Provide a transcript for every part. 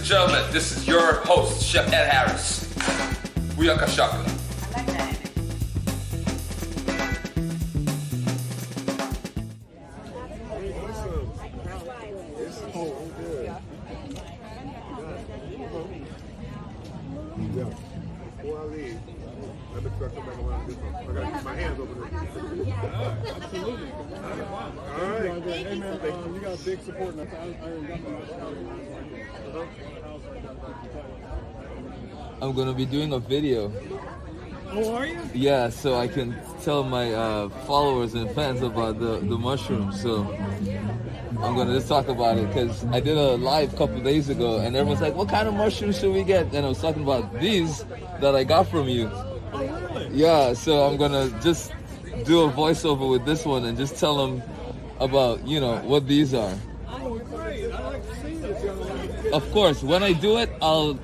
gentlemen, this is your host, Chef Ed Harris. Booyaka Shaka. Before I leave, I bet you I come back around and get some. I gotta get my hands over there. Absolutely. All right. Hey man, you got big support. I I'm gonna be doing a video. Oh, are you? Yeah, so I can tell my followers and fans about the mushrooms. So I'm gonna just talk about it because I did a live a couple days ago, and everyone's like, "What kind of mushrooms should we get?" And I was talking about these that I got from you. Oh, really? Yeah, so I'm gonna just do a voiceover with this one and just tell them about what these are. Oh, great. I like to see this, young lady. Of course, when I do it, I'll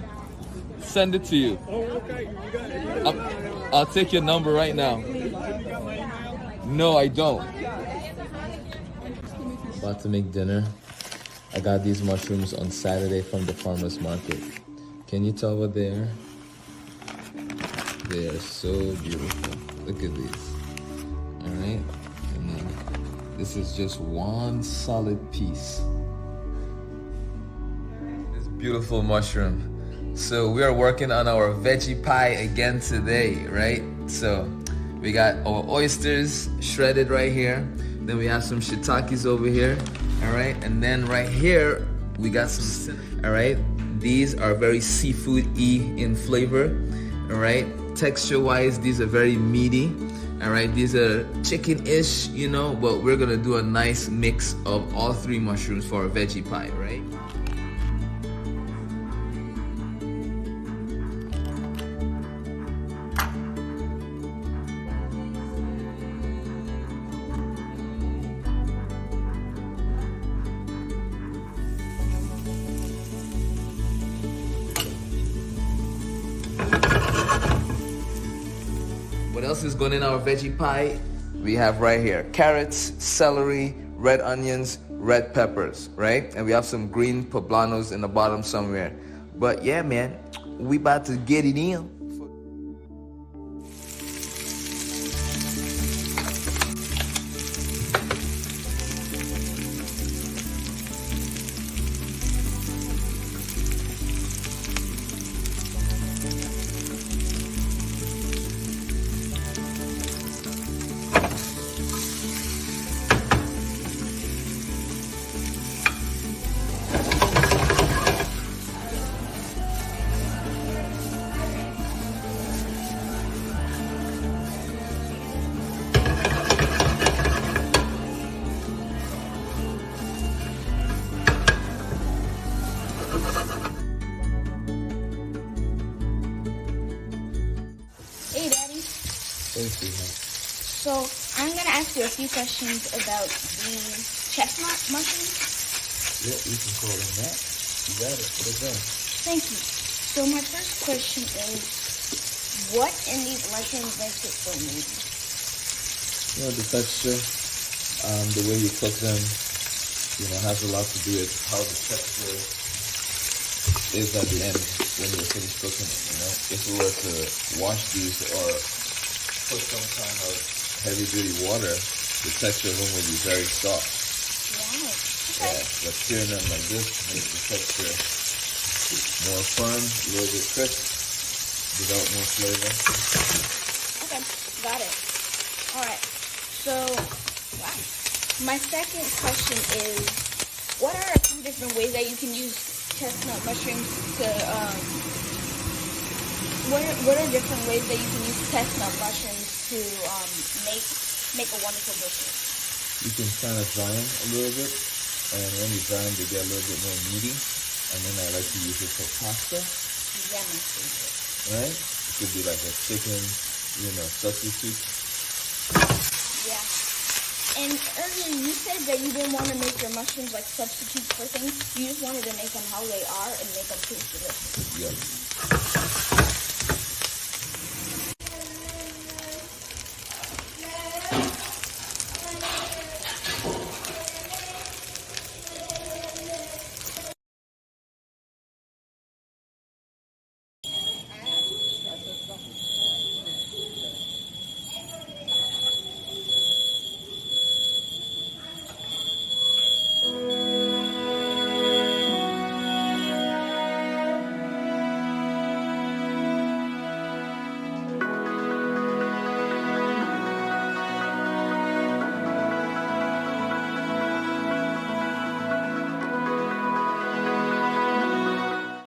send it to you. Oh, okay. You got it. I'll take your number right now. You got my email? No, I don't. About to make dinner. I got these mushrooms on Saturday from the farmer's market. Can you tell what they are? They are so beautiful. Look at these. Alright? And then this is just one solid piece. This beautiful mushroom. So we are working on our veggie pie again today, right? So we got our oysters shredded right here. Then we have some shiitakes over here, all right? And then right here, we got some cinnamon, all right? These are very seafood-y in flavor, all right? Texture-wise, these are very meaty, all right? These are chicken-ish, but we're gonna do a nice mix of all three mushrooms for our veggie pie, right? What else is going in our veggie pie? We have right here carrots, celery, red onions, red peppers, right? And we have some green poblanos in the bottom somewhere. But yeah, man, we about to get it in. Hey, Daddy. Thank you. So, I'm going to ask you a few questions about these chestnut mushrooms. Yeah, you can call them that. You got it. Put it down. Thank you. So, my first question is, what in these mushrooms makes it so meaty? The texture, the way you cook them, has a lot to do with how the texture is at the end when you're finished cooking it, If we were to wash these or put some kind of heavy duty water, the texture of them would be very soft. Wow. Yeah, Okay. but searing them like this makes the texture more firm, a little bit crisp, develop more flavor. Okay. Got it. All right. So, wow. My second question is, what are a few different ways that you can use chestnut mushrooms to, what are different ways that you can use chestnut mushrooms to make a wonderful dish? You can kind of dry them a little bit, and when you dry them, they get a little bit more meaty. And then I like to use it for pasta, Yeah, my favorite. right? It could be like a chicken, substitute. Yeah. And earlier you said that you didn't want to make your mushrooms like substitutes for things. You just wanted to make them how they are and make them taste delicious. Yes.